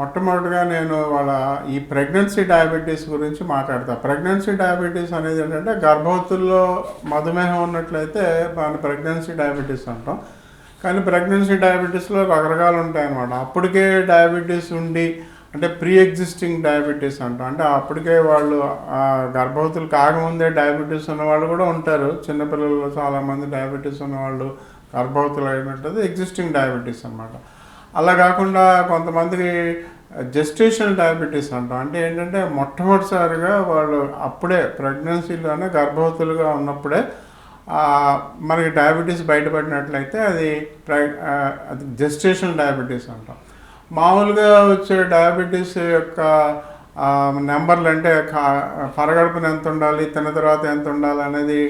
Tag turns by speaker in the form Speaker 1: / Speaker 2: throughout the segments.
Speaker 1: మొట్టమొదటిగా నేను ఈ ప్రెగ్నెన్సీ డయాబెటీస్ గురించి మాట్లాడతా. ప్రెగ్నెన్సీ డయాబెటీస్ అనేది ఏంటంటే గర్భవతుల్లో మధుమేహం ఉన్నట్లయితే దాన్ని ప్రెగ్నెన్సీ డయాబెటీస్ అంటాం. కానీ ప్రెగ్నెన్సీ డయాబెటీస్లో రకరకాలు ఉంటాయన్నమాట. అప్పటికే డయాబెటీస్ ఉండి అంటే ప్రీ ఎగ్జిస్టింగ్ డయాబెటీస్ అంటాం. అంటే అప్పటికే వాళ్ళు గర్భవతులు కాకముందే డయాబెటీస్ ఉన్నవాళ్ళు కూడా ఉంటారు. చిన్నపిల్లల్లో చాలామంది డయాబెటీస్ ఉన్నవాళ్ళు గర్భవతులు అయినట్టు ఎగ్జిస్టింగ్ డయాబెటీస్ అన్నమాట. అలా కాకుండా కొంతమందికి జెస్టేషనల్ డయాబెటీస్ అంటాం. అంటే ఏంటంటే మొట్టమొదటిసారిగా వాళ్ళు అప్పుడే ప్రెగ్నెన్సీలోనే గర్భవతులుగా ఉన్నప్పుడే మనకి డయాబెటీస్ బయటపడినట్లయితే అది జెస్టేషనల్ డయాబెటీస్ అంటాం. మామూలుగా వచ్చే డయాబెటీస్ యొక్క నెంబర్లు అంటే పరగడుపున ఎంత ఉండాలి, తిన్న తర్వాత ఎంత ఉండాలి అనేది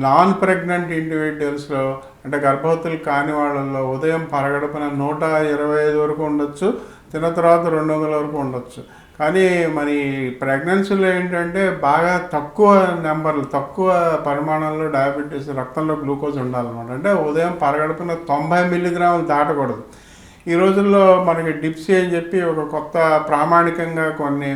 Speaker 1: నాన్ ప్రెగ్నెంట్ ఇండివిజువల్స్లో అంటే గర్భవతులు కాని వాళ్ళల్లో ఉదయం పరగడుపున 125 వరకు ఉండొచ్చు, తిన్న తర్వాత 200 వరకు ఉండొచ్చు. కానీ మరి ప్రెగ్నెన్సీలో ఏంటంటే బాగా తక్కువ నెంబర్లు, తక్కువ పరిమాణంలో డయాబెటీస్ రక్తంలో గ్లూకోజ్ ఉండాలన్నమాట. అంటే ఉదయం పరగడుపున 90 మిల్లీగ్రాములు దాటకూడదు. ఈ రోజుల్లో మనకి డిప్సీ అని చెప్పి ఒక కొత్త ప్రామాణికంగా కొన్ని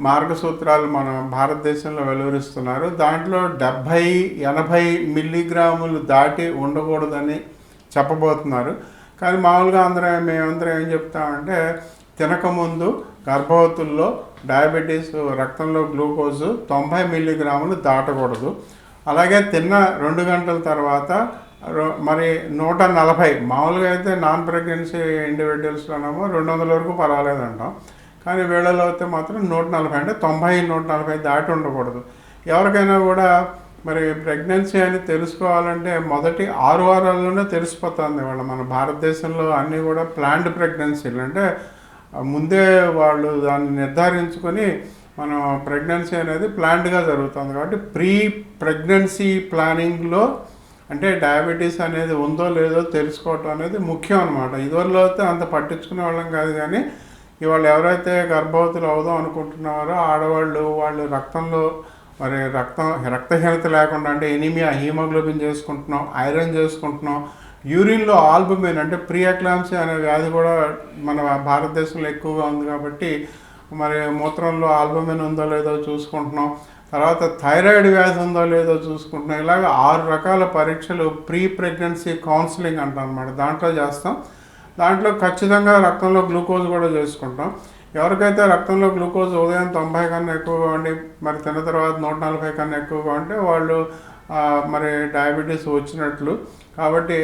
Speaker 1: మార్గసూత్రాలు మన భారతదేశంలో వెలువరిస్తున్నారు. దాంట్లో 70-80 మిల్లీగ్రాములు దాటి ఉండకూడదని చెప్పబోతున్నారు. కానీ మామూలుగా మేమందరం ఏం చెప్తామంటే తినకముందు గర్భవతుల్లో డయాబెటీస్ రక్తంలో గ్లూకోజు 90 మిల్లీగ్రాములు దాటకూడదు. అలాగే తిన్న 2 గంటల తర్వాత మరి 140, మామూలుగా అయితే నాన్ ప్రెగ్నెన్సీ ఇండివిజువల్స్లోనేమో 200 వరకు పర్వాలేదంటాం. కానీ వీళ్ళలో అయితే మాత్రం 140 అంటే 90-140 దాటి ఉండకూడదు. ఎవరికైనా కూడా మరి ప్రెగ్నెన్సీ అని తెలుసుకోవాలంటే మొదటి 6 వారాల్లోనే తెలిసిపోతుంది. మన భారతదేశంలో అన్నీ కూడా ప్లాన్డ్ ప్రెగ్నెన్సీలు, అంటే ముందే వాళ్ళు దాన్ని నిర్ధారించుకొని మనం ప్రెగ్నెన్సీ అనేది ప్లాన్డ్గా జరుగుతుంది. కాబట్టి ప్రీ ప్రెగ్నెన్సీ ప్లానింగ్లో అంటే డయాబెటీస్ అనేది ఉందో లేదో తెలుసుకోవటం అనేది ముఖ్యం అనమాట. ఇదివరలో అయితే అంత పట్టించుకునే వాళ్ళం కాదు. కానీ ఇవాళ ఎవరైతే గర్భవతులు అవుదాం అనుకుంటున్నారో ఆడవాళ్ళు వాళ్ళు రక్తంలో మరి రక్తహీనత లేకుండా అంటే ఎనీమియా, హీమోగ్లోబిన్ చేసుకుంటున్నాం, ఐరన్ చేసుకుంటున్నాం, యూరిన్లో ఆల్బుమిన్ అంటే ప్రీ ఎక్లాంప్సియా అనే వ్యాధి కూడా మన భారతదేశంలో ఎక్కువగా ఉంది. కాబట్టి మరి మూత్రంలో ఆల్బుమిన్ ఉందో లేదో చూసుకుంటున్నాం, తర్వాత థైరాయిడ్ వ్యాధి ఉందో లేదో చూసుకుంటున్నాం. ఇలాగ 6 రకాల పరీక్షలు ప్రీ ప్రెగ్నెన్సీ కౌన్సిలింగ్ అంటాం అన్నమాట. దాంట్లో చేస్తాం. దాంట్లో ఖచ్చితంగా రక్తంలో గ్లూకోజ్ కూడా చేసుకుంటాం. ఎవరికైతే రక్తంలో గ్లూకోజ్ ఉదయం 90 కన్నా ఎక్కువగా ఉండి మరి తిన్న తర్వాత 140 కన్నా ఎక్కువగా ఉంటే వాళ్ళు మరి డయాబెటీస్ వచ్చినట్లు. కాబట్టి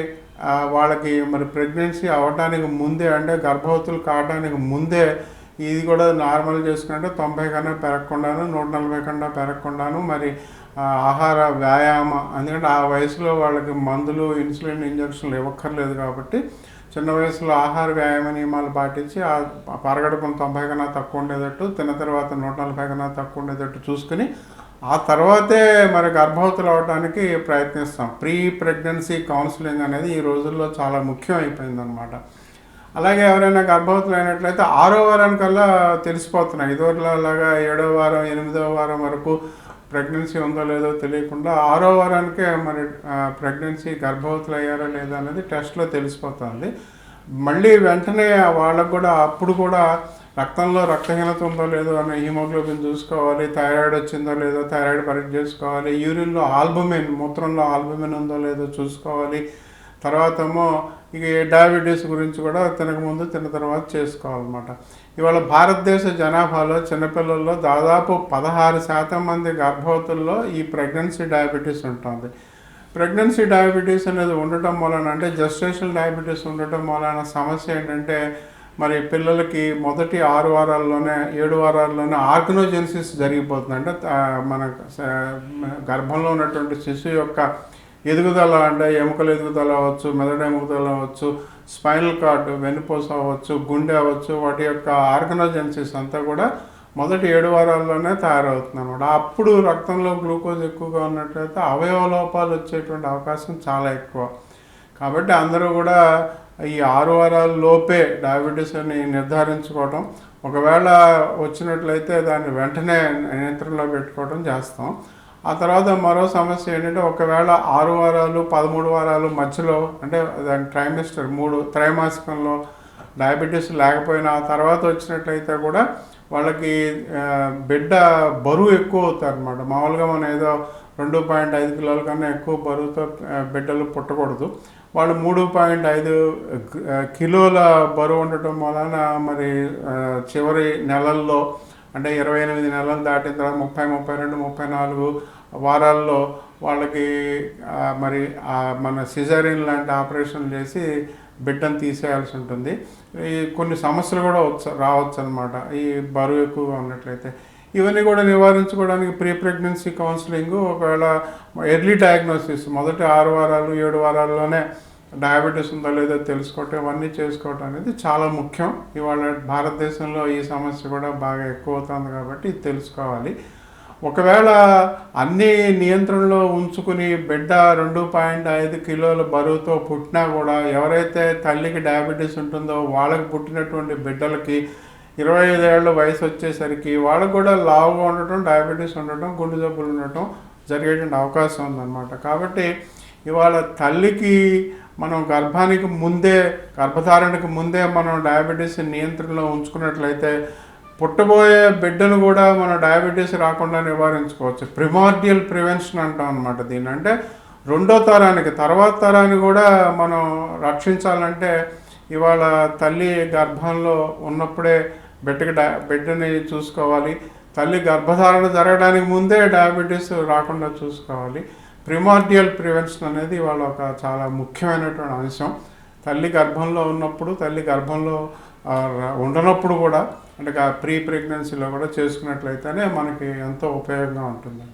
Speaker 1: వాళ్ళకి మరి ప్రెగ్నెన్సీ అవ్వటానికి ముందే అంటే గర్భవతులు కావడానికి ముందే ఇది కూడా నార్మల్ చేసుకుంటే 90 కన్నా పెరగకుండాను, 140 కన్నా పెరగకుండాను మరి ఆహార వ్యాయామం, ఎందుకంటే ఆ వయసులో వాళ్ళకి మందులు, ఇన్సులిన్ ఇంజక్షన్లు ఇవ్వక్కర్లేదు. కాబట్టి చిన్న వయసులో ఆహార వ్యాయామ నియమాలు పాటించి పరగడుపున 90 కన్నా తక్కువ ఉండేటట్టు, తిన్న తర్వాత 140 కన్నా తక్కువ ఉండేటట్టు చూసుకుని ఆ తర్వాతే మరి గర్భవతులు అవ్వడానికి ప్రయత్నిస్తాం. ప్రీ ప్రెగ్నెన్సీ కౌన్సిలింగ్ అనేది ఈ రోజుల్లో చాలా ముఖ్యం అయిపోయిందనమాట. అలాగే ఎవరైనా గర్భవతులు అయినట్లయితే 6వ వారానికల్లా తెలిసిపోతున్నాయి. ఇదివరలాగా 7వ వారం, 8వ వారం వరకు ప్రెగ్నెన్సీ ఉందో లేదో తెలియకుండా 6వ వారానికే మరి ప్రెగ్నెన్సీ గర్భవతులు అయ్యారో లేదా అనేది టెస్ట్లో తెలిసిపోతుంది. మళ్ళీ వెంటనే వాళ్ళకు కూడా అప్పుడు కూడా రక్తంలో రక్తహీనత ఉందో లేదో అనే హీమోగ్లోబిన్ చూసుకోవాలి, థైరాయిడ్ వచ్చిందో లేదో థైరాయిడ్ పరీక్ష చేసుకోవాలి, యూరిన్లో ఆల్బుమిన్, మూత్రంలో ఆల్బుమిన్ ఉందో లేదో చూసుకోవాలి. తర్వాత ఏమో ఇక డయాబెటీస్ గురించి కూడా తినకముందు తిన్న తర్వాత చేసుకోవాలన్నమాట. ఇవాళ భారతదేశ జనాభాలో చిన్నపిల్లల్లో దాదాపు 16% మంది గర్భవతుల్లో ఈ ప్రెగ్నెన్సీ డయాబెటీస్ ఉంటుంది. ప్రెగ్నెన్సీ డయాబెటీస్ అనేది ఉండటం వలన అంటే జెస్టేషనల్ డయాబెటీస్ ఉండటం వలన సమస్య ఏంటంటే మరి పిల్లలకి మొదటి 6 వారాల్లోనే 7 వారాల్లోనే ఆర్గనోజెన్సిస్ జరిగిపోతుంది. అంటే మన గర్భంలో ఉన్నటువంటి శిశువు యొక్క ఎదుగుదల అంటే ఎముకల ఎదుగుదల అవ్వచ్చు, మెదడు ఎముకదల అవ్వచ్చు, స్పైనల్ కార్డ్, వెన్నుపూస అవ్వచ్చు, గుండె అవ్వచ్చు, వాటి యొక్క ఆర్గనోజెన్సిస్ అంతా కూడా మొదటి 7 వారాల్లోనే తయారవుతుంది అనమాట. అప్పుడు రక్తంలో గ్లూకోజ్ ఎక్కువగా ఉన్నట్లయితే అవయవ లోపాలు వచ్చేటువంటి అవకాశం చాలా ఎక్కువ. కాబట్టి అందరూ కూడా ఈ 6 వారాల లోపే డయాబెటీస్ అని నిర్ధారించుకోవటం, ఒకవేళ వచ్చినట్లయితే దాన్ని వెంటనే నియంత్రణలో పెట్టుకోవడం చేస్తాం. ఆ తర్వాత మరో సమస్య ఏంటంటే ఒకవేళ 6 వారాలు 13 వారాలు మధ్యలో అంటే దాని ట్రైమిస్టర్ 3 త్రైమాసికంలో డయాబెటీస్ లేకపోయినా ఆ తర్వాత వచ్చినట్లయితే కూడా వాళ్ళకి బిడ్డ బరువు ఎక్కువ అవుతారు అనమాట. మామూలుగా మనం ఏదో 2.5 కిలోల కన్నా ఎక్కువ బరువుతో బిడ్డలు పుట్టకూడదు. వాళ్ళు 3.5 కిలోల బరువు ఉండటం వలన మరి చివరి నెలల్లో అంటే 28 నెలలు దాటిన తర్వాత 30, 32, 34 వారాల్లో వాళ్ళకి మరి మన సిజేరియన్ లాంటి ఆపరేషన్ చేసి బిడ్డను తీసేయాల్సి ఉంటుంది. ఈ కొన్ని సమస్యలు కూడా రావచ్చు అనమాట ఈ బరువు ఎక్కువగా ఉన్నట్లయితే. ఇవన్నీ కూడా నివారించుకోవడానికి ప్రీ ప్రెగ్నెన్సీ కౌన్సిలింగ్, ఒకవేళ ఎర్లీ డయాగ్నోసిస్ మొదటి 6 వారాలు 7 వారాల్లోనే డయాబెటీస్ ఉందో లేదో తెలుసుకోవటం, ఇవన్నీ చేసుకోవటం అనేది చాలా ముఖ్యం. ఇవాళ భారతదేశంలో ఈ సమస్య కూడా బాగా ఎక్కువ అవుతుంది కాబట్టి ఇది తెలుసుకోవాలి. ఒకవేళ అన్ని నియంత్రణలో ఉంచుకుని బిడ్డ 2.5 కిలోల బరువుతో పుట్టినా కూడా ఎవరైతే తల్లికి డయాబెటీస్ ఉంటుందో వాళ్ళకి పుట్టినటువంటి బిడ్డలకి 25 ఏళ్ళ వయసు వచ్చేసరికి వాళ్ళకు కూడా లావుగా ఉండటం, డయాబెటీస్ ఉండటం, గుండె జబ్బులు ఉండటం జరిగేటువంటి అవకాశం ఉందన్నమాట. కాబట్టి ఇవాళ తల్లికి మనం గర్భధారణకు ముందే మనం డయాబెటీస్ నియంత్రణలో ఉంచుకున్నట్లయితే పుట్టబోయే బిడ్డను కూడా మనం డయాబెటీస్ రాకుండా నివారించుకోవచ్చు. ప్రిమార్డియల్ ప్రివెన్షన్ అంటాం అనమాట దీన్ని. అంటే రెండో తరానికి తర్వాత తరాన్ని కూడా మనం రక్షించాలంటే ఇవాళ తల్లి గర్భంలో ఉన్నప్పుడే బిడ్డని చూసుకోవాలి. తల్లి గర్భధారణ జరగడానికి ముందే డయాబెటీస్ రాకుండా చూసుకోవాలి. ప్రిమార్డియల్ ప్రివెన్షన్ అనేది ఇవాళ ఒక చాలా ముఖ్యమైనటువంటి అంశం. తల్లి గర్భంలో ఉన్నప్పుడు, తల్లి గర్భంలో ఉండనప్పుడు కూడా, అంటే ప్రీ ప్రెగ్నెన్సీలో కూడా చేసుకున్నట్లయితేనే మనకి ఎంతో ఉపయోగంగా ఉంటుంది.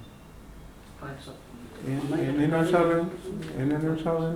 Speaker 1: ఎన్ని నిమిషాలు